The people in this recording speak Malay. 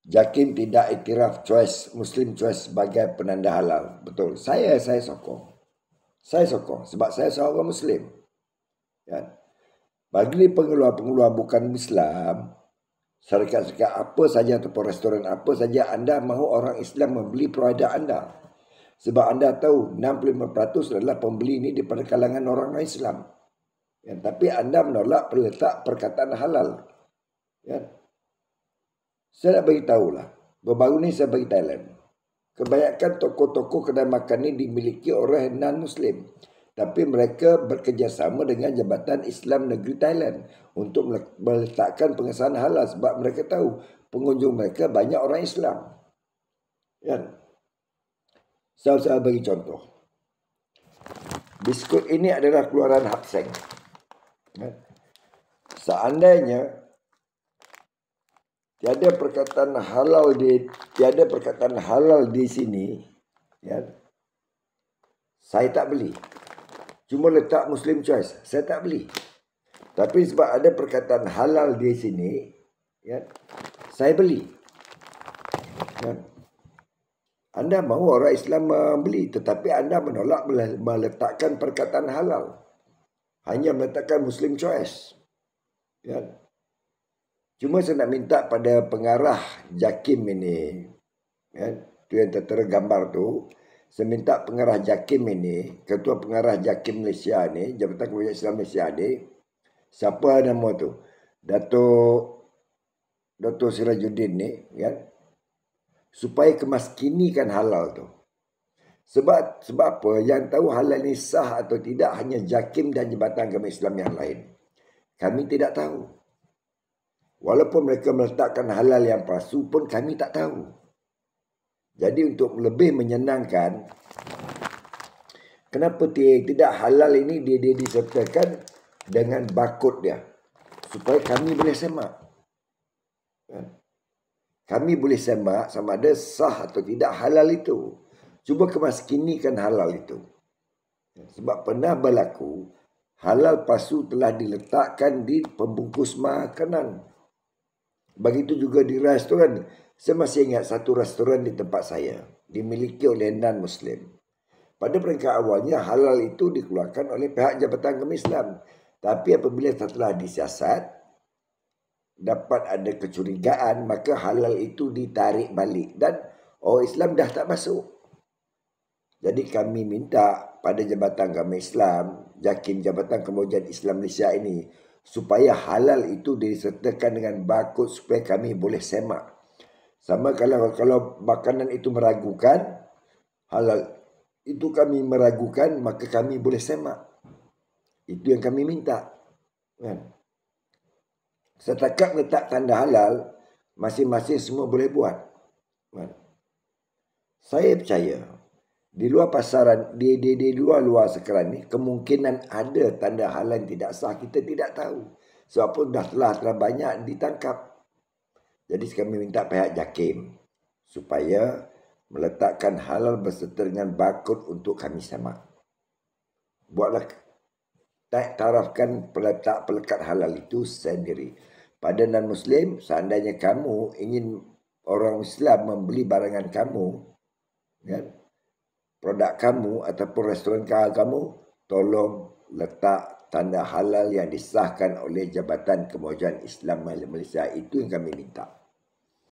JAKIM tidak iktiraf choice, Muslim choice sebagai penanda halal. Betul. Saya sokong. Saya sokong sebab saya seorang Muslim. Ya. Bagi pengeluar-pengeluar bukan Islam, syarikat-syarikat apa saja ataupun restoran apa saja, anda mahu orang Islam membeli produk anda. Sebab anda tahu 65% adalah pembeli ini daripada kalangan orang Islam. Ya, tapi anda menolak peletak perkataan halal. Ya. Saya nak beritahu lah. Baru ni saya bagi Thailand. Kebanyakan toko-toko kedai makan ini dimiliki oleh non-Muslim. Tapi mereka bekerjasama dengan Jabatan Islam Negeri Thailand untuk meletakkan pengesahan halal sebab mereka tahu pengunjung mereka banyak orang Islam. Ya. Saya bagi contoh. Biskut ini adalah keluaran Hapseng. Ya. Seandainya tiada perkataan halal di sini, ya, saya tak beli. Cuma letak Muslim choice, saya tak beli. Tapi sebab ada perkataan halal di sini, ya, saya beli. Ya. Anda mahu orang Islam membeli, tetapi anda menolak meletakkan perkataan halal. Hanya meletakkan Muslim choice. Ya. Cuma saya nak minta pada pengarah JAKIM ini, ya, tu yang tertera gambar tu, saya minta pengarah JAKIM ini, ketua pengarah JAKIM Malaysia ni, Jabatan Kebajikan Islam Malaysia ni, siapa nama tu? Dato' Sirajuddin ni, ya, supaya kemaskinikan halal tu. Sebab apa? Yang tahu halal ni sah atau tidak hanya JAKIM dan Jabatan Agama Islam yang lain. Kami tidak tahu. Walaupun mereka meletakkan halal yang palsu pun kami tak tahu. Jadi untuk lebih menyenangkan, kenapa tidak halal ini dia disertakan dengan barcode dia. Supaya kami boleh semak. Kami boleh semak sama ada sah atau tidak halal itu. Cuba kemaskinikan halal itu. Sebab pernah berlaku, halal palsu telah diletakkan di pembungkus makanan. Begitu juga di restoran. Saya masih ingat satu restoran di tempat saya. Dimiliki oleh non-Muslim. Pada peringkat awalnya halal itu dikeluarkan oleh pihak Jabatan Agama Islam. Tapi apabila setelah disiasat, dapat ada kecurigaan, maka halal itu ditarik balik. Dan orang Islam dah tak masuk. Jadi kami minta pada Jabatan Agama Islam, JAKIM, Jabatan Kemajuan Islam Malaysia ini, supaya halal itu disertakan dengan barcode supaya kami boleh semak. Sama kalau makanan itu meragukan, halal itu kami meragukan, maka kami boleh semak. Itu yang kami minta. Kan? Setakat letak tanda halal, masing-masing semua boleh buat. Kan? Saya percaya, di luar pasaran, di luar sekarang ni, kemungkinan ada tanda halal yang tidak sah, kita tidak tahu. Sebab pun telah banyak ditangkap. Jadi kami minta pihak JAKIM supaya meletakkan halal berserta dengan barcode untuk kami semak. Buatlah, tarafkan pelekat halal itu sendiri. Pada non-Muslim, seandainya kamu ingin orang Islam membeli barangan kamu, kan, produk kamu ataupun restoran kamu, tolong letak tanda halal yang disahkan oleh Jabatan Kemajuan Islam Malaysia. Itu yang kami minta.